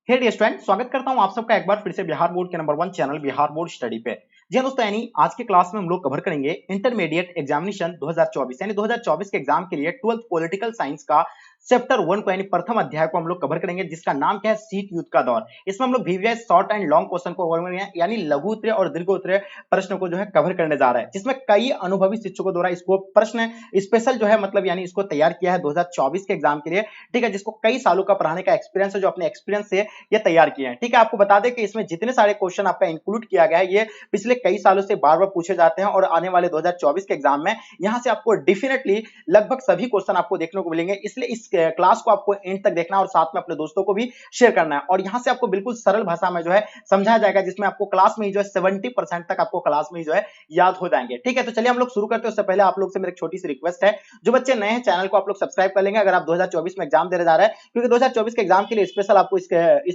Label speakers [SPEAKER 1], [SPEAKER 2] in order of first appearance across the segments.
[SPEAKER 1] हे dear student, स्वागत करता हूं आप सबका एक बार फिर से बिहार बोर्ड के number 1 channel Bihar board study पे। जी हां दोस्तों, यानी आज के क्लास में हम लोग कवर करेंगे इंटरमीडिएट एग्जामिनेशन 2024 यानी 2024 के एग्जाम के लिए 12th पॉलिटिकल साइंस का चैप्टर 1 को यानी प्रथम अध्याय को हम लोग कवर करेंगे, जिसका नाम क्या है, सीट युद्ध का दौर। इसमें हम लोग VVI short and long question को कवर करेंगे, यानी लघु उत्तरीय और दीर्घ उत्तरीय प्रश्न को जो है कवर करने जा रहे हैं, जिसमें कई अनुभवी शिक्षकों द्वारा इसको प्रश्न स्पेशल जो है मतलब यानी इसको तैयार किया है 2024 के एग्जाम के लिए। ठीक है, जिसको कई सालों का पढ़ाने का एक्सपीरियंस है, जो अपने एक्सपीरियंस से ये तैयार किए हैं। ठीक है, आपको बता दें कि इसमें जितने सारे क्वेश्चन आपका इंक्लूड किया गया है, ये पिछले कई सालों से बार बार पूछे जाते हैं और आने वाले 2024 के एग्जाम में यहां से आपको डेफिनेटली लगभग सभी क्वेश्चन आपको देखने को मिलेंगे। इसलिए इस क्लास को आपको एंड तक देखना और साथ में अपने दोस्तों को भी शेयर करना है, और यहां से आपको बिल्कुल सरल भाषा में जो है समझाया जाएगा, जिसमें आपको क्लास में ही जो है 70% तक आपको क्लास में ही जो है याद हो जाएंगे। ठीक है, तो चलिए हम लोग शुरू करते हैं। उससे पहले आप लोग से मेरी छोटी सी रिक्वेस्ट है, जो बच्चे नए हैं चैनल को आप लोग सब्सक्राइब कर लेंगे अगर आप 2024 में एग्जाम देने जा रहे हैं, क्योंकि 2024 के एग्जाम के लिए स्पेशल आपको इस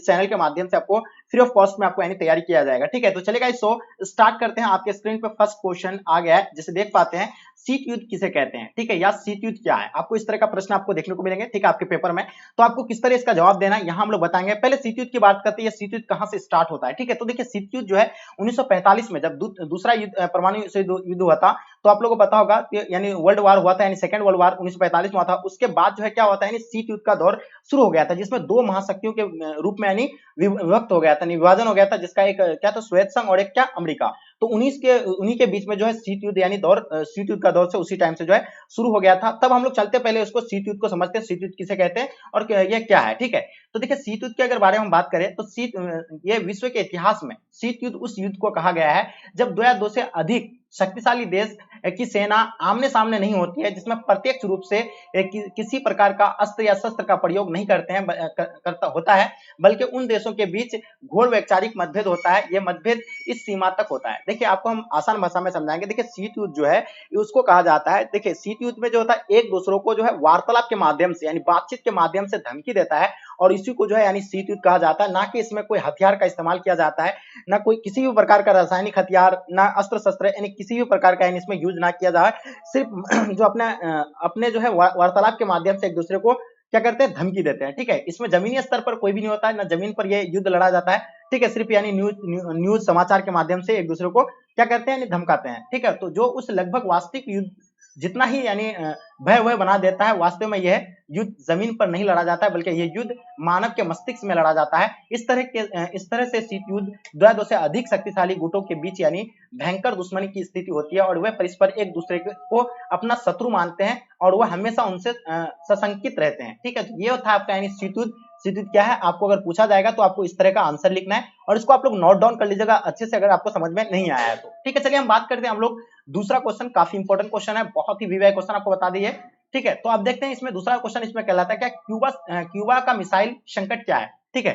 [SPEAKER 1] चैनल के माध्यम से आपको फ्री ऑफ कॉस्ट में आपको यानी तैयारी किया जाएगा। ठीक है, तो चलेगा इस स्टार्ट करते हैं। आपके स्क्रीन पे फर्स्ट क्वेश्चन आ गया है, जिसे देख पाते हैं, शीत युद्ध किसे कहते हैं। ठीक है, या शीत युद्ध क्या है, आपको इस तरह का प्रश्न आपको देखने को मिलेंगे। ठीक है, आपके पेपर में तो आपको किस तरह इसका जवाब देना है यहां हम लोग बताएंगे। पहले शीत युद्ध की बात करते हैं, शीत युद्ध कहां से स्टार्ट होता है। ठीक है, तो देखिए शीत युद्ध जो है 1945 में जब दूसरा परमाणु युद्ध हुआ था, तो आप लोगों को पता होगा यानी वर्ल्ड वार हुआ था, यानी सेकंड वर्ल्ड वार 1945 में हुआ था। उसके बाद जो है क्या होता है, यानी शीत युद्ध का दौर शुरू हो गया था, जिसमें दो महाशक्तियों के रूप में यानी विभक्त हो गया था, विभाजन हो गया था, जिसका एक क्या था, सोवियत संघ और एक क्या, अमेरिका। तो उन्हीं के बीच में जो है शीत युद्ध यानी दौर, शीत युद्ध का दौर से उसी टाइम से जो है शुरू हो गया था। तब हम लोग चलते पहले उसको शीत युद्ध को समझते हैं, शीत युद्ध किसे कहते हैं और ये क्या है। ठीक है, तो देखिए शीत युद्ध के अगर बारे में हम बात करें तो ये विश्व के इतिहास में शीत युद्ध उस युद्ध को कहा गया है जब दो या दो से अधिक शक्तिशाली देश की सेना आमने सामने नहीं होती है, जिसमें प्रत्यक्ष रूप से किसी प्रकार का अस्त्र या शस्त्र का प्रयोग नहीं करते हैं करता होता है, बल्कि उन देशों के बीच घोर वैचारिक मतभेद होता है। यह मतभेद इस सीमा तक होता है। देखिए आपको हम आसान भाषा में समझाएंगे। देखिए शीत युद्ध जो है उसको कहा जाता है, देखिए शीत युद्ध में जो होता है एक दूसरों को जो है वार्तालाप के माध्यम से यानी बातचीत के माध्यम से धमकी देता है, और इसी को जो है यानी शीत युद्ध कहा जाता है। ना कि इसमें कोई हथियार का इस्तेमाल किया जाता है, ना कोई किसी भी प्रकार का रासायनिक हथियार, ना अस्त्र शस्त्र, यानी किसी भी प्रकार का इसमें यूज ना किया जाए। सिर्फ जो अपने जो है वार्तालाप के माध्यम से एक दूसरे को क्या करते हैं, धमकी देते हैं। ठीक है, इसमें जमीनी स्तर पर कोई भी नहीं होता है, ना जमीन पर यह युद्ध लड़ा जाता है। ठीक है, सिर्फ यानी न्यूज समाचार के माध्यम से एक दूसरे को क्या करते हैं, यानी धमकाते हैं। ठीक है, तो जो उस लगभग वास्तविक युद्ध जितना ही यानी भय बना देता है, वास्तव में यह युद्ध जमीन पर नहीं लड़ा जाता है, बल्कि यह युद्ध मानव के मस्तिष्क में लड़ा जाता है। इस तरह से शीत युद्ध दो से अधिक शक्तिशाली गुटों के बीच यानी भयंकर दुश्मनी की स्थिति होती है, और वह परस्पर एक दूसरे को अपना शत्रु मानते हैं, और वह हमेशा उनसे सशंकित रहते हैं। ठीक है, तो ये था आपका यानी शीत युद्ध। शीत युद्ध क्या है, आपको अगर पूछा जाएगा तो आपको इस तरह का आंसर लिखना है, और इसको आप लोग नोट डाउन कर लीजिएगा अच्छे से, अगर आपको समझ में नहीं आया है तो। ठीक है, चलिए हम बात करते हैं हम लोग दूसरा क्वेश्चन। काफी इंपॉर्टेंट क्वेश्चन है, बहुत ही वीवीआई क्वेश्चन आपको बता दिए। ठीक है, तो आप देखते हैं इसमें दूसरा क्वेश्चन इसमें कहलाता है क्या, क्यूबा का मिसाइल संकट क्या है। ठीक है,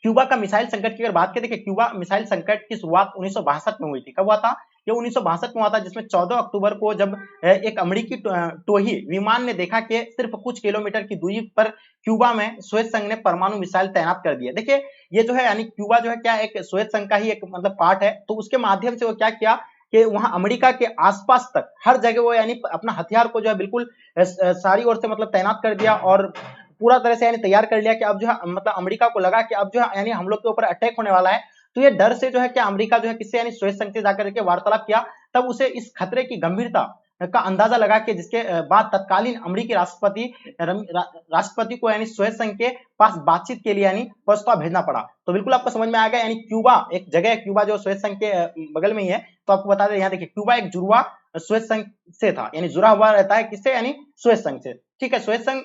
[SPEAKER 1] क्यूबा का मिसाइल संकट की अगर बात करें, देखिए क्यूबा मिसाइल संकट की शुरुआत 1962 में हुई थी। कब हुआ था, ये 1962 में हुआ था, जिसमें 14 अक्टूबर को जब एक अमेरिकी टोही विमान ने देखा कि सिर्फ कुछ किलोमीटर की दूरी पर क्यूबा में सोवियत संघ ने परमाणु मिसाइल तैनात कर दिया। देखिए ये जो है यानी क्यूबा जो है क्या एक सोवियत संघ का ही एक मतलब पार्ट है, तो उसके माध्यम से वो क्या किया कि वहां अमेरिका के आसपास तक हर जगह वो यानी अपना हथियार को जो है बिल्कुल सारी ओर से मतलब तैनात कर दिया, और पूरा तरह से यानी तैयार कर लिया कि अब जो है मतलब अमेरिका को लगा कि अब जो है यानी हम लोग के ऊपर अटैक होने वाला है। तो ये डर से जो है कि अमेरिका जो है किससे यानी सोवियत संघ से जाकर के वार्तालाप किया, तब उसे इस खतरे की गंभीरता का अंदाजा लगा कि जिसके बाद तत्कालीन अमेरिकी राष्ट्रपति को यानी सोवियत संघ के पास बातचीत के लिए यानी प्रस्ताव भेजना पड़ा। तो बिल्कुल आपको समझ में आ गया, यानी क्यूबा एक जगह है, क्यूबा जो सोवियत संघ के बगल में ही है। तो आपको बता दें, यहाँ देखिए क्यूबा एक जुड़वा सोवियत संघ से था, यानी जुड़ा हुआ रहता है किससे, यानी सोवियत संघ से। ठीक है, सोवियत संघ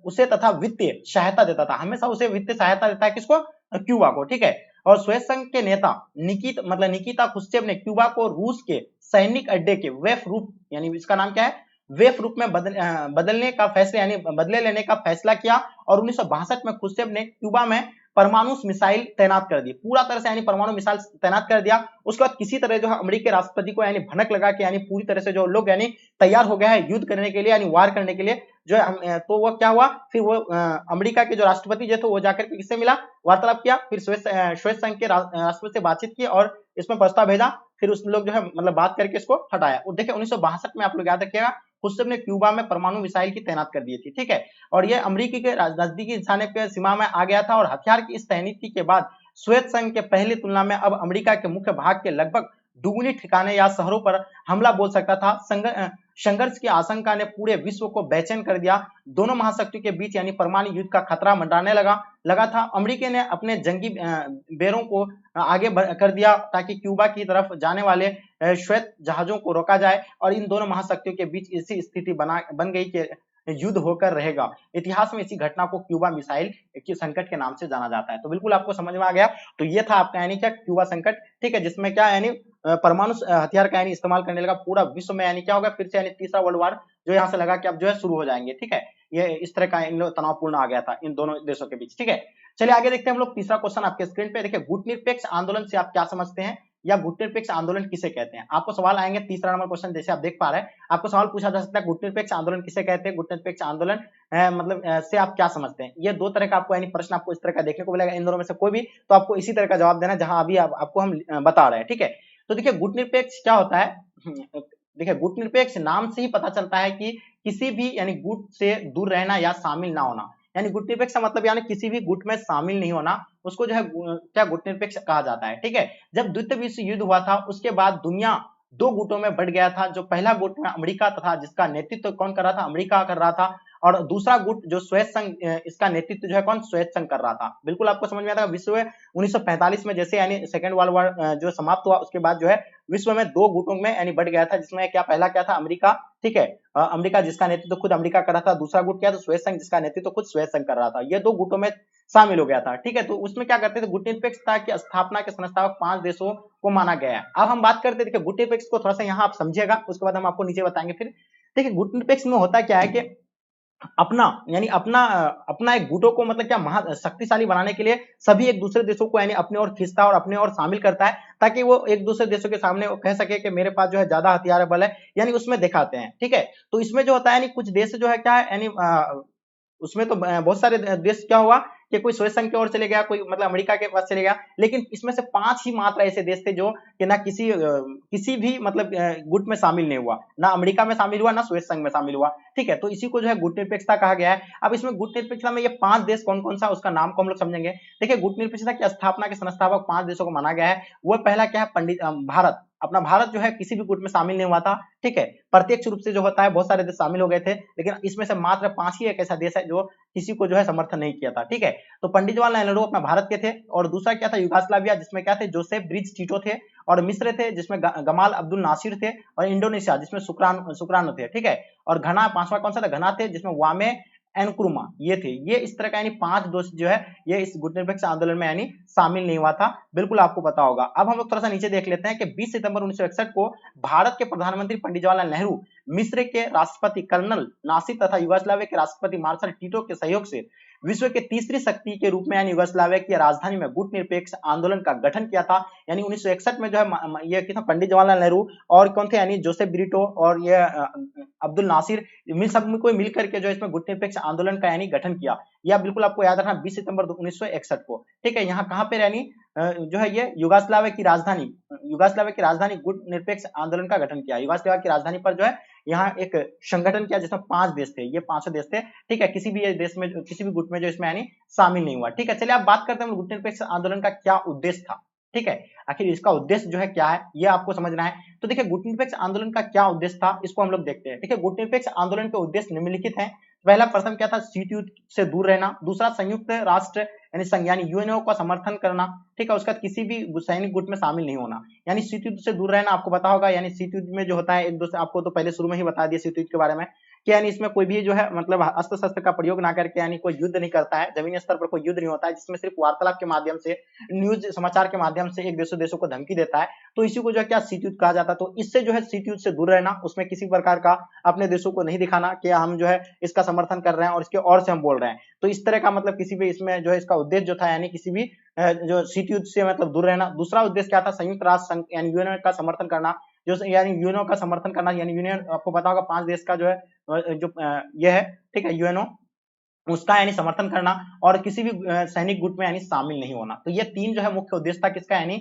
[SPEAKER 1] उसे तथा वित्तीय सहायता देता था, हमेशा उसे वित्तीय सहायता देता है, किसको, क्यूबा को। ठीक है, और सोवियत संघ के नेता निकिता क्रुश्चेव ने क्यूबा को रूस के सैनिक अड्डे के वेफ रूप यानी इसका नाम क्या है, वेफ रूप में बदलने का फैसला यानी बदले लेने का फैसला किया, और 1962 में क्रुश्चेव ने क्यूबा में परमाणु मिसाइल तैनात कर दी, पूरा तरह से यानी परमाणु मिसाइल तैनात कर दिया। उसके बाद किसी तरह जो है अमेरिकी राष्ट्रपति को यानी भनक लगा कि यानी पूरी तरह से जो लोग यानी तैयार हो गया है युद्ध करने के लिए, यानी वार करने के लिए जो है। तो वो क्या हुआ, फिर वो अमेरिका के जो राष्ट्रपति जो थे वो जाकर के किससे मिला, वार्तालाप किया, फिर सोवियत संघ के राष्ट्रपति से बातचीत की और इसमें प्रस्ताव भेजा, फिर उस लोग जो है मतलब बात करके इसको हटाया। और देखिए 1962 में आप लोग याद रखिएगा खुश्चव ने क्यूबा में परमाणु मिसाइल की तैनात कर दी थी, ठीक है। और ये अमेरिकी के नजदीकी निशाने के सीमा में आ गया था और हथियार की इस तैनाती के बाद सोवियत संघ के पहली तुलना में अब अमेरिका के मुख्य भाग के लगभग दुगुनी ठिकाने या शहरों पर हमला बोल सकता था। संघर्ष की आशंका ने पूरे विश्व को बेचैन कर दिया। दोनों महाशक्तियों के बीच यानी परमाणु युद्ध का खतरा मंडराने लगा था। अमेरिका ने अपने जंगी बेरों को आगे कर दिया ताकि क्यूबा की तरफ जाने वाले श्वेत जहाजों को रोका जाए और इन दोनों महाशक्तियों के बीच ऐसी स्थिति बन गई कि युद्ध होकर रहेगा। इतिहास में इसी घटना को क्यूबा मिसाइल के संकट के नाम से जाना जाता है। तो बिल्कुल आपको समझ में आ गया। तो ये था आपका यानी क्या क्यूबा संकट, ठीक है, जिसमें क्या यानी परमाणु हथियार का यानी इस्तेमाल करने लगा पूरा विश्व में, यानी क्या होगा फिर से यानी तीसरा वर्ल्ड वार जो यहाँ से लगा कि अब जो है शुरू हो जाएंगे, ठीक है। ये इस तरह का इन लोग तनावपूर्ण आ गया था इन दोनों देशों के बीच, ठीक है। चलिए आगे देखते हैं हम लोग तीसरा क्वेश्चन आपके स्क्रीन पे। देखिए गुटनिरपेक्ष आंदोलन से आप क्या समझते हैं या गुटनिरपेक्ष आंदोलन किसे कहते हैं। आपको सवाल आएंगे तीसरा नंबर क्वेश्चन, जैसे आप देख पा रहे हैं आपको सवाल पूछा जा सकता है गुटनिरपेक्ष आंदोलन किसे कहते हैं, गुटनिरपेक्ष आंदोलन मतलब से आप क्या समझते हैं। ये दो तरह का आपको यानी प्रश्न आपको इस तरह का देखने को मिलेगा, इन दोनों में से कोई भी, तो आपको इसी तरह का जवाब देना जहां अभी आपको हम बता रहे हैं, ठीक है। तो देखिए गुटनिरपेक्ष क्या होता है, देखिए गुटनिरपेक्ष नाम से ही पता चलता है कि किसी भी यानी गुट से दूर रहना या शामिल ना होना, यानी गुटनिरपेक्ष का मतलब यानी किसी भी गुट में शामिल नहीं होना, उसको जो है क्या गुटनिरपेक्ष कहा जाता है, ठीक है। जब द्वितीय विश्व युद्ध हुआ था उसके बाद दुनिया दो गुटों में बढ़ गया था। जो पहला गुट में अमेरिका तथा जिसका नेतृत्व कौन कर रहा था, अमेरिका कर रहा था, और दूसरा गुट जो सोवियत संघ, इसका नेतृत्व जो है कौन, सोवियत संघ कर रहा था। बिल्कुल आपको समझ में आता है। विश्व 1945 में जैसे यानी सेकेंड वर्ल्ड वार जो समाप्त हुआ उसके बाद जो है विश्व में दो गुटों में यानी बढ़ गया था, जिसमें क्या पहला क्या था अमेरिका, ठीक है, अमेरिका जिसका नेतृत्व खुद अमेरिका कर रहा था, दूसरा गुट क्या था सोवियत संघ जिसका नेतृत्व खुद सोवियत संघ कर रहा था। ये दो गुटों में शामिल हो गया था, ठीक है। तो उसमें क्या करते थे, गुटनिरपेक्षता की स्थापना के संस्थापक 5 देशों को माना गया है। अब हम बात करते हैं, देखिए गुटनिरपेक्ष को थोड़ा सा यहाँ आप समझिएगा, उसके बाद हम आपको नीचे बताएंगे। फिर देखिए गुटनिरपेक्ष में होता क्या है कि अपना यानी अपना एक गुटों को मतलब क्या महा शक्तिशाली बनाने के लिए सभी एक दूसरे देशों को यानी अपने ओर खींचता है और अपने ओर शामिल करता है, ताकि वो एक दूसरे देशों के सामने वो कह सके कि मेरे पास जो है ज्यादा हथियार बल है, यानी उसमें दिखाते हैं, ठीक है। तो इसमें जो होता है यानी कुछ देश जो है क्या है यानी उसमें तो बहुत सारे देश क्या हुआ कि कोई सोवियत संघ की ओर चले गया, कोई मतलब अमेरिका के पास चले गया, लेकिन इसमें से 5 ही मात्र ऐसे देश थे जो कि ना किसी भी मतलब गुट में शामिल नहीं हुआ, ना अमेरिका में शामिल हुआ ना सोवियत संघ में शामिल हुआ, ठीक है। तो इसी को जो है गुटनिरपेक्षता कहा गया है। अब इसमें गुटनिरपेक्षता में ये 5 देश कौन कौन सा, उसका नाम को हम लोग समझेंगे। देखिए गुटनिरपेक्षता की स्थापना के संस्थापक 5 देशों को माना गया है। वो पहला क्या है, पंडित भारत। अपना भारत जो है किसी भी गुट में शामिल नहीं हुआ था, ठीक है। प्रत्यक्ष रूप से जो होता है बहुत सारे देश शामिल हो गए थे, लेकिन इसमें से मात्र 5 ही एक ऐसा देश है जो किसी को जो है समर्थन नहीं किया था, ठीक है। तो पंडित जवाहरलाल नेहरू अपना भारत के थे, और दूसरा क्या था युगोस्लाविया जिसमें क्या थे जोसेफ ब्रिज टीटो थे, और मिस्र थे जिसमें गमाल अब्दुल नासिर थे, और इंडोनेशिया जिसमें सुकरानो थे, ठीक है। और घना पांचवा कौन सा था, घना थे जिसमें वामे एनक्रुमा ये थे। ये इस तरह का यानी 5 दोस्त जो है ये इस गुटनिरपेक्ष आंदोलन में यानी शामिल नहीं हुआ था, बिल्कुल आपको पता होगा। अब हम लोग थोड़ा सा नीचे देख लेते हैं कि 20 सितंबर 1961 को भारत के प्रधानमंत्री पंडित जवाहरलाल नेहरू मिस्र के राष्ट्रपति कर्नल नासिर तथा युगोस्लाविया के राष्ट्रपति मार्शल टीटो के सहयोग से विश्व के तीसरी शक्ति के रूप में यानी युगोस्लाविया की राजधानी में गुटनिरपेक्ष आंदोलन का गठन किया था। यानी 1961 में जो है ये कितना पंडित जवाहरलाल नेहरू और कौन थे यानी जोसेफ ब्रिटो और ये अब्दुल नासिर सब को मिल करके जो इसमें गुटनिरपेक्ष आंदोलन का यानी गठन किया। यह बिल्कुल आपको याद रखना 20 सितंबर 1961 को, ठीक है। यहाँ कहाँ पे यानी जो है ये युगोस्लाविया की राजधानी गुटनिरपेक्ष आंदोलन का गठन किया। युगोस्लाविया की राजधानी पर जो है यहाँ एक संगठन किया जिसमें 5 देश थे, ये 5 देश थे, ठीक है। किसी भी देश में किसी भी गुट में जो इसमें यानी शामिल नहीं हुआ, ठीक है। चलिए आप बात करते हैं गुटनिरपेक्ष आंदोलन का क्या उद्देश्य था, ठीक है। आखिर इसका उद्देश्य जो है क्या है ये आपको समझना है। तो देखिए गुटनिरपेक्ष आंदोलन का क्या उद्देश्य था इसको हम लोग देखते हैं। देखिए गुटनिरपेक्ष आंदोलन के उद्देश्य निम्नलिखित हैं। पहला प्रथम क्या था, शीत युद्ध से दूर रहना। दूसरा संयुक्त राष्ट्र यानी संघ यानी यूएनओ का समर्थन करना, ठीक है। उसका किसी भी सैनिक गुट में शामिल नहीं होना, यानी शीत युद्ध से दूर रहना। आपको पता होगा यानी शीत युद्ध में जो होता है एक दूसरे, आपको तो पहले शुरू में ही बता दिया शीत युद्ध के बारे में कि यानी इसमें कोई भी जो है मतलब अस्त्र शस्त्र का प्रयोग ना करके यानी कोई युद्ध नहीं करता है, जमीनी स्तर पर कोई युद्ध नहीं होता है, जिसमें सिर्फ वार्तालाप के माध्यम से, न्यूज समाचार के माध्यम से एक देशों को धमकी देता है। तो इसी को जो है क्या शीत युद्ध कहा जाता है। तो इससे जो है शीत युद्ध से दूर रहना, उसमें किसी प्रकार का अपने देशों को नहीं दिखाना कि हम जो है इसका समर्थन कर रहे हैं और इसके और से हम बोल रहे हैं। तो इस तरह का मतलब किसी भी इसमें जो है इसका उद्देश्य जो था यानी किसी भी जो शीत युद्ध से मतलब दूर रहना। दूसरा उद्देश्य क्या था, संयुक्त राष्ट्र संघ यानी यूएनओ का समर्थन करना, जो यानी यूएनओ का समर्थन करना, यानी यूनियन आपको पता होगा 5 देश का जो है जो ये है, ठीक है, यूएनओ, उसका यानी समर्थन करना, और किसी भी सैनिक गुट में यानी शामिल नहीं होना। तो ये 3 जो है मुख्य उद्देश्य था किसका, यानी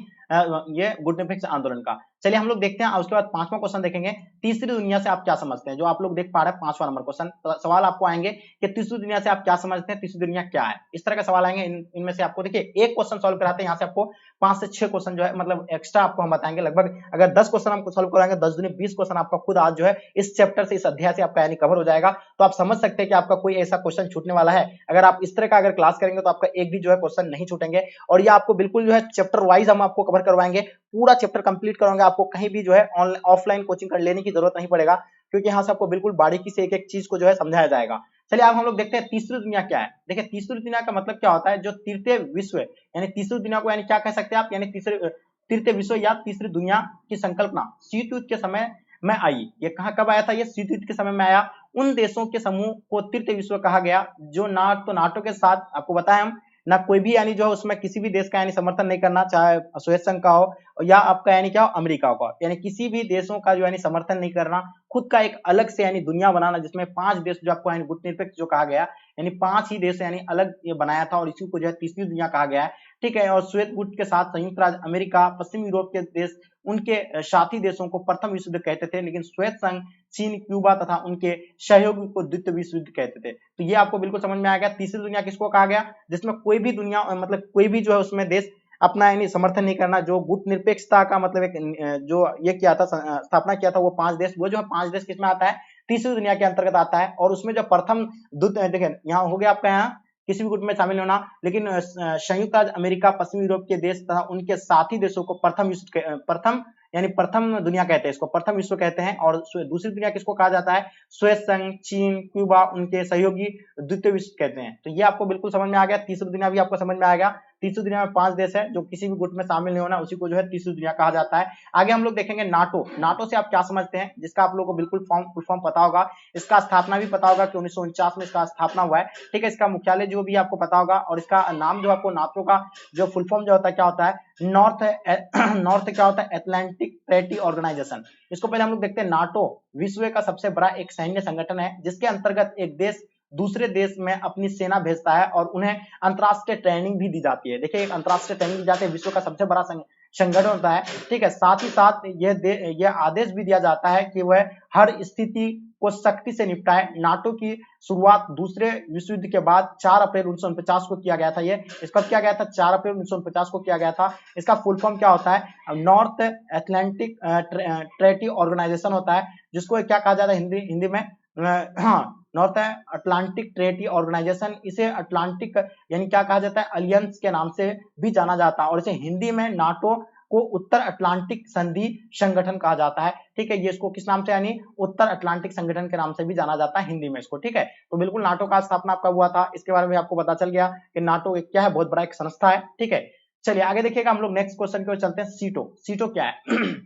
[SPEAKER 1] ये गुटनिरपेक्ष आंदोलन का। चलिए हम लोग देखते हैं, उसके बाद 5वां क्वेश्चन देखेंगे, तीसरी दुनिया से आप क्या समझते हैं। जो आप लोग देख पा रहे हैं 5वां नंबर क्वेश्चन, सवाल आपको आएंगे कि तीसरी दुनिया से आप क्या समझते हैं, तीसरी दुनिया क्या है, इस तरह का सवाल आएंगे। इनमें से आपको देखिए एक क्वेश्चन सॉल्व कराते हैं, यहाँ से आपको 5 से 6 क्वेश्चन जो है मतलब एक्स्ट्रा आपको हम बताएंगे। लगभग अगर 10 क्वेश्चन हमको सॉल्व कराएंगे, 10 दूनी 20 क्वेश्चन आपका खुद आज जो है इस चैप्टर से, इस अध्याय से आपका यानी कवर हो जाएगा। तो आप समझ सकते हैं कि आपका कोई ऐसा क्वेश्चन छूटने वाला है। अगर आप इस तरह का अगर क्लास करेंगे तो आपका एक भी जो है क्वेश्चन नहीं छूटेंगे, और ये आपको बिल्कुल जो है चैप्टर वाइज हम आपको कवर करवाएंगे, पूरा चैप्टर कंप्लीट करवाएंगे। आपको कहीं भी जो है ऑफलाइन कोचिंग कर लेने की जरूरत नहीं पड़ेगा, क्योंकि यहाँ से आपको बिल्कुल बारीकी से एक एक चीज को जो है समझाया जाएगा। चलिए अब हम लोग देखते हैं तीसरी दुनिया क्या है। देखिए तीसरी दुनिया का मतलब क्या होता है, जो तृतीय विश्व यानी तीसरी दुनिया को यानी क्या कह सकते हैं आप, यानी तृतीय विश्व या तीसरी दुनिया की संकल्पना शीत युद्ध के समय में आई। ये कहाँ कब आया था, ये शीत युद्ध के समय में आया। उन देशों के समूह को तृतीय विश्व कहा गया जो ना तो नाटो के साथ, आपको बताया हम, ना कोई भी यानी जो है उसमें किसी भी देश का यानी समर्थन नहीं करना, चाहे सोवियत संघ का हो या आपका यानी क्या हो अमेरिका का, यानी किसी भी देशों का जो यानी समर्थन नहीं करना, खुद का एक अलग से यानी दुनिया बनाना, जिसमें 5 देश जो आपको यानी गुटनिरपेक्ष जो कहा गया, यानी 5 ही देश यानी अलग ये बनाया था, और इसी को जो है तीसरी दुनिया कहा गया है। ठीक है, और श्वेत गुट के साथ संयुक्त राज्य अमेरिका, पश्चिमी यूरोप के देश, उनके साथी देशों को प्रथम विश्व युद्ध कहते थे, लेकिन श्वेत संघ, चीन, क्यूबा तथा उनके सहयोगी को द्वितीय विश्व युद्ध कहते थे। तो ये आपको बिल्कुल समझ में आ गया, तीसरी दुनिया किसको कहा गया, जिसमें कोई भी दुनिया मतलब कोई भी जो है उसमें देश अपना यानी समर्थन नहीं करना, जो गुट निरपेक्षता का मतलब एक जो ये किया था, स्थापना किया था, वो 5 देश, वो जो है 5 देश किसमें आता है, तीसरी दुनिया के अंतर्गत आता है। और उसमें जो प्रथम देखिए यहाँ हो गया आपका, यहाँ किसी भी गुट में शामिल होना, लेकिन संयुक्त राज्य अमेरिका, पश्चिमी यूरोप के देश तथा उनके साथी देशों को प्रथम यानी प्रथम दुनिया कहते हैं, इसको प्रथम विश्व कहते हैं। और दूसरी दुनिया किसको कहा जाता है, श्वेत संघ, चीन, क्यूबा, उनके सहयोगी द्वितीय विश्व कहते हैं। तो ये आपको बिल्कुल समझ में आ गया, तीसरी दुनिया भी आपको समझ में आ गया। तीसरी दुनिया में 5 देश है, जो किसी भी गुट में शामिल नहीं होना, उसी को जो है तीसरी दुनिया कहा जाता है। आगे हम लोग देखेंगे नाटो। नाटो से आप क्या समझते हैं, जिसका आप लोगों को बिल्कुल फुल फॉर्म पता होगा, इसका स्थापना भी पता होगा कि 1949 में इसका स्थापना हुआ है। ठीक है, इसका मुख्यालय जो भी आपको पता होगा, और इसका नाम जो आपको नाटो का जो फुल फॉर्म जो होता है क्या होता है, नॉर्थ क्या होता है, अटलांटिक ट्रीटी ऑर्गेनाइजेशन। इसको पहले हम लोग देखते हैं। नाटो विश्व का सबसे बड़ा एक सैन्य संगठन है, जिसके अंतर्गत एक देश दूसरे देश में अपनी सेना भेजता है, और उन्हें अंतरराष्ट्रीय ट्रेनिंग भी दी जाती है। देखिए एक अंतरराष्ट्रीय ट्रेनिंग दी जाती है, विश्व का सबसे बड़ा संगठन होता है। ठीक है, साथ ही साथ यह आदेश भी दिया जाता है कि वह हर स्थिति को सख्ती से निपटाए। नाटो की शुरुआत दूसरे विश्व युद्ध के बाद 4 अप्रैल 1949 को किया गया था। ये इसका क्या गया था, 4 अप्रैल 1949 को किया गया था। इसका फुल फॉर्म क्या होता है, नॉर्थ अटलांटिक ट्रीटी ऑर्गेनाइजेशन होता है, जिसको क्या कहा जाता है हिंदी में, हाँ, नॉर्थ अटलांटिक ट्रीटी ऑर्गेनाइजेशन। इसे अटलांटिक यानी क्या कहा जाता है, अलियंस के नाम से भी जाना जाता है, और इसे हिंदी में नाटो को उत्तर अटलांटिक संधि संगठन कहा जाता है। ठीक है, ये इसको किस नाम से, यानी उत्तर अटलांटिक संगठन के नाम से भी जाना जाता है हिंदी में इसको। ठीक है, तो बिल्कुल नाटो का स्थापना आपका हुआ था, इसके बारे में आपको पता चल गया कि नाटो एक क्या है, बहुत बड़ा एक संस्था है। ठीक है, चलिए आगे देखिएगा, हम लोग नेक्स्ट क्वेश्चन की ओर चलते हैं। सीटो, सीटो क्या है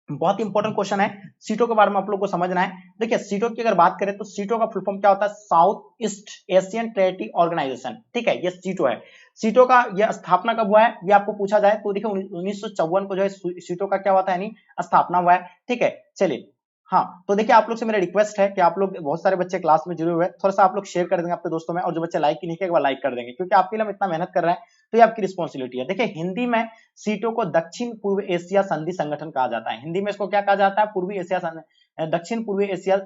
[SPEAKER 1] बहुत इंपॉर्टेंट क्वेश्चन है, सीटो के बारे में आप लोग को समझना है। देखिए सीटो की अगर बात करें तो सीटो का फुल फॉर्म क्या होता है, south east Asian treaty organization. ठीक है, ये सीटो है। सीटो का यह स्थापना कब हुआ है, ये आपको पूछा जाए तो देखिए 1954 को जो है सीटो का क्या हुआ था, यानी स्थापना हुआ है। ठीक है, चलिए हाँ, तो देखिए आप लोग से मेरा रिक्वेस्ट है कि आप लोग, बहुत सारे बच्चे क्लास में जुड़े हुए हैं, थोड़ा सा आप लोग शेयर कर देंगे अपने दोस्तों में, और जो बच्चे लाइक नहीं किए एक बार लाइक कर देंगे, क्योंकि आपके लिए हम इतना मेहनत कर रहे हैं, तो ये आपकी रिस्पॉन्सिबिलिटी है। देखिए हिंदी में सीटो को दक्षिण पूर्व एशिया संधि संगठन कहा जाता है। हिंदी में इसको क्या कहा जाता है, पूर्वी एशिया दक्षिण पूर्वी एशिया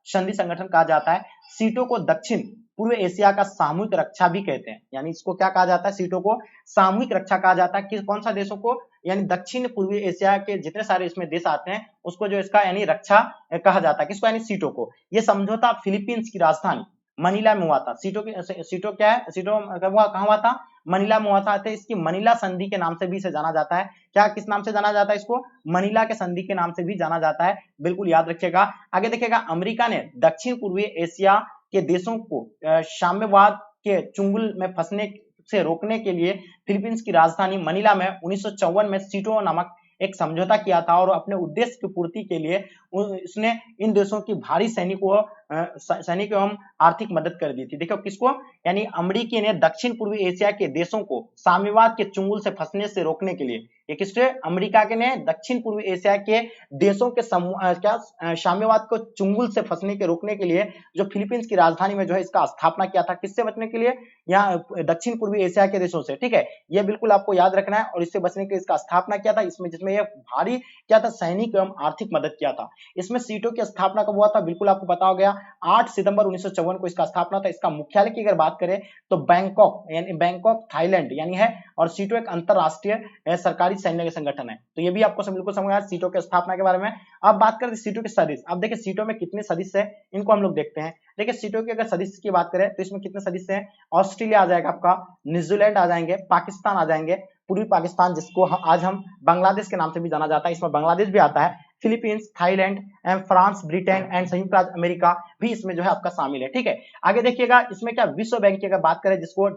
[SPEAKER 1] संधि संगठन कहा जाता है। सीटो को दक्षिण पूर्व एशिया का सामूहिक रक्षा भी कहते हैं, यानी इसको क्या कहा जाता है, सीटो को सामूहिक रक्षा कहा जाता है। किस कौन सा देशों को, यानी दक्षिण पूर्वी एशिया के जितने सारे इसमें देश आते हैं उसको जो इसका यानी रक्षा कहा जाता है, किसको, यानी सीटो को। ये समझौता फिलीपींस की राजधानी मनीला में हुआ था। सीटो क्या है, सीटो कहाँ हुआ था, मनीला में हुआ था। इसकी मनीला संधि के नाम से भी इसे जाना जाता है। क्या, किस नाम से जाना जाता है इसको, मनीला के संधि के नाम से भी जाना जाता है, बिल्कुल याद रखिएगा। आगे देखिएगा, अमेरिका ने दक्षिण पूर्वी एशिया के देशों को साम्यवाद के चुंगल में फंसने से रोकने के लिए फिलीपींस की राजधानी मनीला में 1954 में सीटो नामक एक समझौता किया था, और अपने उद्देश्य की पूर्ति के लिए उसने इन देशों की भारी सैनिकों सैनिक एवं आर्थिक मदद कर दी थी। देखो किसको, यानी अमेरिकी ने दक्षिण पूर्वी एशिया के देशों को साम्यवाद के चुंगल से फंसने से रोकने के लिए, ये किसने, अमेरिका के ने दक्षिण पूर्वी एशिया के देशों के साम्यवाद को चुंगल से फंसने के रोकने के लिए जो फिलीपींस की राजधानी में जो है इसका स्थापना किया था। किससे बचने के लिए, यहाँ दक्षिण पूर्वी एशिया के देशों से, ठीक है, ये बिल्कुल आपको याद रखना है। और इससे बचने के लिए इसका स्थापना किया था, इसमें जिसमें यह भारी क्या था, सैनिक एवं आर्थिक मदद किया था। इसमें सीटों की स्थापना कब हुआ था, बिल्कुल आपको पता हो गया, 8 सितंबर 1954 को इसका स्थापना था। इसका मुख्यालय की अगर बात करें तो बैंकॉक, यानी बैंकॉक थाईलैंड यानी है, और सीटो एक अंतरराष्ट्रीय सरकारी सैन्य संगठन है। तो ये भी आपको बिल्कुल समझ आया सीटों की स्थापना के बारे में। अब बात करते हैं सीटों के सदस्य। अब देखिए सीटों में कितने सदस्य हैं, इनको हम लोग देखते हैं। देखिए सीटों की अगर सदस्य की बात करें तो इसमें कितने सदस्य हैं, ऑस्ट्रेलिया आ जाएगा आपका, न्यूजीलैंड आ जाएंगे, पाकिस्तान आ जाएंगे, पूर्वी पाकिस्तान जिसको आज हम बांग्लादेश के नाम से भी जाना जाता है, इसमें बांग्लादेश भी आता है, Philippines, Thailand and France, Britain and संयुक्त राज्य अमेरिका भी इसमें जो है आपका शामिल है, ठीक है। आगे देखिएगा इसमें क्या, विश्व बैंक की अगर बात करें जिसको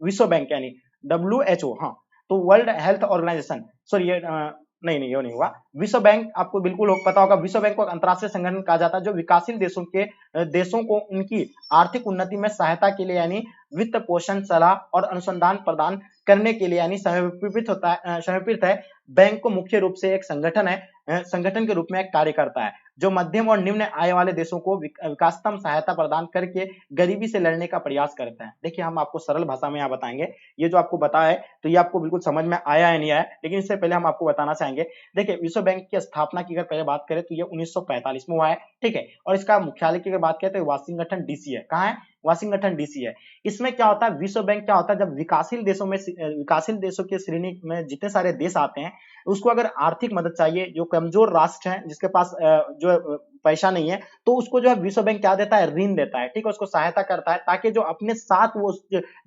[SPEAKER 1] विश्व बैंक यानी WHO, हाँ, तो वर्ल्ड हेल्थ ऑर्गेनाइजेशन, सॉरी ये नहीं ये नहीं हुआ, विश्व बैंक आपको बिल्कुल पता होगा। विश्व बैंक को अंतरराष्ट्रीय संगठन कहा जाता है जो विकासशील देशों को उनकी आर्थिक उन्नति में सहायता के लिए यानी वित्त पोषण, सलाह और अनुसंधान प्रदान करने के लिए यानी समर्पित है। बैंक को मुख्य रूप से एक संगठन के रूप में कार्य करता है जो मध्यम और निम्न आय वाले देशों को विकासतम सहायता प्रदान करके गरीबी से लड़ने का प्रयास करता है। देखिए हम आपको सरल भाषा में यहाँ बताएंगे, ये जो आपको बताया है तो ये आपको बिल्कुल समझ में आया है नहीं आया, लेकिन इससे पहले हम आपको बताना चाहेंगे। देखिए विश्व बैंक की स्थापना की अगर पहले बात करें तो ये 1945 में हुआ है, ठीक है, और इसका मुख्यालय की अगर बात करें तो वाशिंगटन DC है। कहाँ है, वाशिंगटन DC है। इसमें क्या होता है, विश्व बैंक क्या होता है, जब विकासशील देशों के श्रेणी में जितने सारे देश आते हैं उसको अगर आर्थिक मदद चाहिए, जो कमजोर राष्ट्र हैं जिसके पास जो पैसा नहीं है, तो उसको जो है विश्व बैंक क्या देता है, ऋण देता है, ठीक है, उसको सहायता करता है ताकि जो अपने साथ वो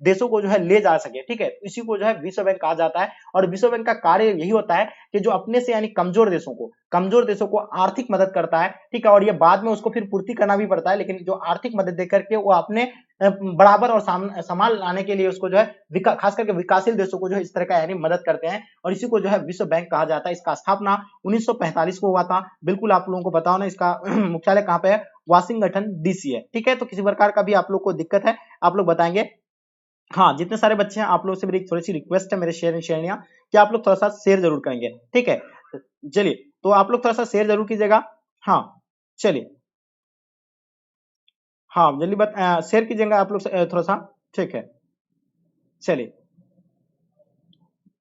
[SPEAKER 1] देशों को जो है ले जा सके, ठीक है, इसी को जो है विश्व बैंक कहा जाता है। और विश्व बैंक का कार्य यही होता है कि जो अपने से यानी कमजोर देशों को आर्थिक मदद करता है, ठीक है, और ये बाद में उसको फिर पूर्ति करना भी पड़ता है, लेकिन जो आर्थिक मदद देकर के वो अपने बराबर और समान लाने के लिए उसको जो है खास करके विकासशील देशों को जो है इस तरह का यानी मदद करते हैं, और इसी को जो है विश्व बैंक कहा जाता है। इसका स्थापना 1945 को हुआ था। बिल्कुल आप लोगों को बताओ ना, इसका मुख्यालय कहाँ पे है, वाशिंगटन DC है, ठीक है। तो किसी प्रकार का भी आप लोग को दिक्कत है आप लोग बताएंगे। हाँ, जितने सारे बच्चे हैं आप लोग से मेरी थोड़ी सी रिक्वेस्ट है मेरे शेयरिया कि आप लोग थोड़ा सा शेयर जरूर करेंगे, ठीक है। चलिए तो आप लोग थोड़ा सा शेयर जरूर कीजिएगा। हाँ चलिए, हाँ जल्दी शेयर कीजिएगा आप लोग थोड़ा सा, ठीक है। चलिए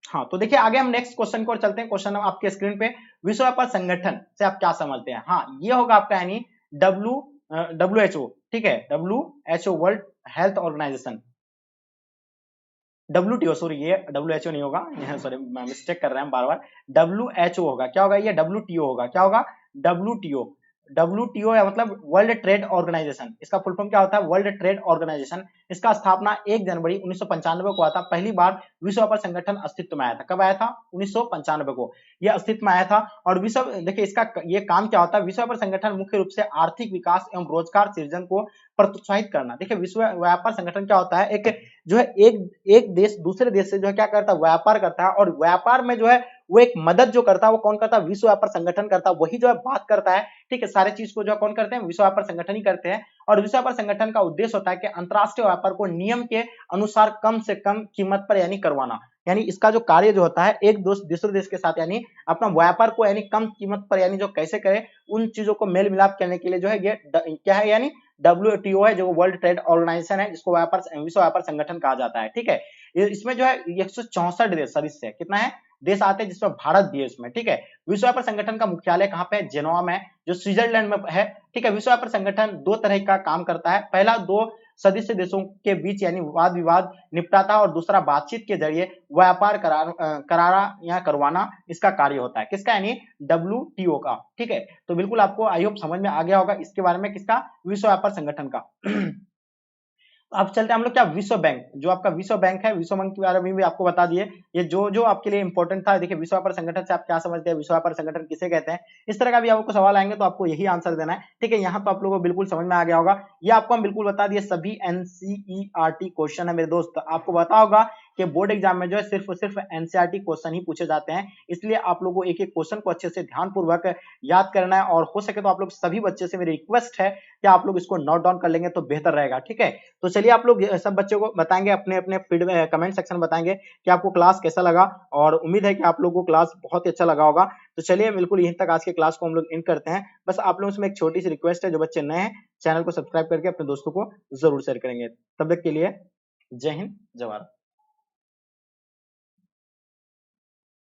[SPEAKER 1] हाँ, तो देखिए आगे हम नेक्स्ट क्वेश्चन को चलते हैं। क्वेश्चन आपके स्क्रीन पे, विश्व व्यापार संगठन से आप क्या समझते हैं। हाँ, ये होगा आपका यानी WHO, ठीक है, WHO world health organization, WTO, sorry ये WHO नहीं होगा, सॉरी मिस्टेक कर रहे हैं बार बार, WHO होगा। क्या होगा ये, WTO होगा। क्या होगा, WTO या मतलब वर्ल्ड ट्रेड ऑर्गेनाइजेशन, इसका फुल फॉर्म क्या होता है, वर्ल्ड ट्रेड ऑर्गेनाइजेशन। इसका स्थापना 1 जनवरी 1995 को हुआ था। पहली बार विश्व व्यापार संगठन अस्तित्व में आया था। कब आया था, 1995 को यह अस्तित्व में आया था। और विश्व, देखिए इसका ये काम क्या होता है, विश्व व्यापार संगठन मुख्य रूप से आर्थिक विकास एवं रोजगार सृजन को प्रोत्साहित करना। देखिए विश्व व्यापार संगठन क्या होता है, एक जो है एक देश दूसरे देश से जो है क्या करता है, व्यापार करता है, और व्यापार में जो है वो एक मदद जो करता है वो कौन करता है, विश्व व्यापार संगठन करता है, वही जो है बात करता है, ठीक है। सारे चीज को जो है कौन करते हैं, विश्व व्यापार संगठन ही करते हैं। और विश्व व्यापार संगठन का उद्देश्य होता है कि अंतरराष्ट्रीय व्यापार को नियम के अनुसार कम से कम कीमत पर यानी करवाना। यानी इसका जो कार्य जो होता है, एक दूसरे देश के साथ यानी अपना व्यापार को यानी कम कीमत पर यानी जो कैसे करे, उन चीजों को मेल मिलाप करने के लिए जो है ये क्या है, यानी WTO है, जो वर्ल्ड ट्रेड ऑर्गेनाइजेशन है, जिसको विश्व व्यापार संगठन कहा जाता है, ठीक है। इसमें जो है 164 देश सदस्य, कितना है, देश आते हैं, जिसमें भारत भी है इसमें, ठीक है। विश्व व्यापार संगठन का मुख्यालय कहाँ पे है, जेनोवा में, जो स्विट्जरलैंड में है, ठीक है। विश्व व्यापार संगठन 2 तरह का काम करता है। पहला, 2 सदस्य देशों के बीच यानी वाद विवाद निपटाता है, और दूसरा बातचीत के जरिए व्यापार करारा या करवाना इसका कार्य होता है। किसका, यानी WTO का, ठीक है। तो बिल्कुल आपको आई होप समझ में आ गया होगा इसके बारे में, किसका, विश्व व्यापार संगठन का। अब चलते हैं हम लोग क्या, विश्व बैंक, जो आपका विश्व बैंक है, विश्व बैंक के बारे में भी आपको बता दिए। ये जो आपके लिए इंपॉर्टेंट था। देखिए विश्व व्यापार संगठन से आप क्या समझते हैं, विश्व व्यापार संगठन किसे कहते हैं, इस तरह का भी आपको सवाल आएंगे तो आपको यही आंसर देना है, ठीक है। यहाँ तो आप लोगों को बिल्कुल समझ में आ गया होगा। ये आपको हम बिल्कुल बता दिए, सभी NCERT क्वेश्चन है मेरे दोस्त। आपको बता होगा कि बोर्ड एग्जाम में जो है सिर्फ और सिर्फ एनसीईआरटी क्वेश्चन ही पूछे जाते हैं, इसलिए आप लोगों को एक एक क्वेश्चन को अच्छे से ध्यानपूर्वक याद करना है, और हो सके तो आप लोग सभी बच्चे से मेरी रिक्वेस्ट है कि आप लोग इसको नोट डाउन कर लेंगे तो बेहतर रहेगा, ठीक है। तो चलिए आप लोग सब बच्चों को बताएंगे, अपने अपने फीडबैक कमेंट सेक्शन में बताएंगे कि आपको क्लास कैसा लगा, और उम्मीद है कि आप लोगों को क्लास बहुत ही अच्छा लगा होगा। तो चलिए बिल्कुल यहीं तक आज के क्लास को हम लोग एंड करते हैं। बस आप लोगों से एक छोटी सी रिक्वेस्ट है, जो बच्चे नए हैं चैनल को सब्सक्राइब करके अपने दोस्तों को जरूर शेयर करेंगे। तब तक के लिए जय हिंद, जय भारत।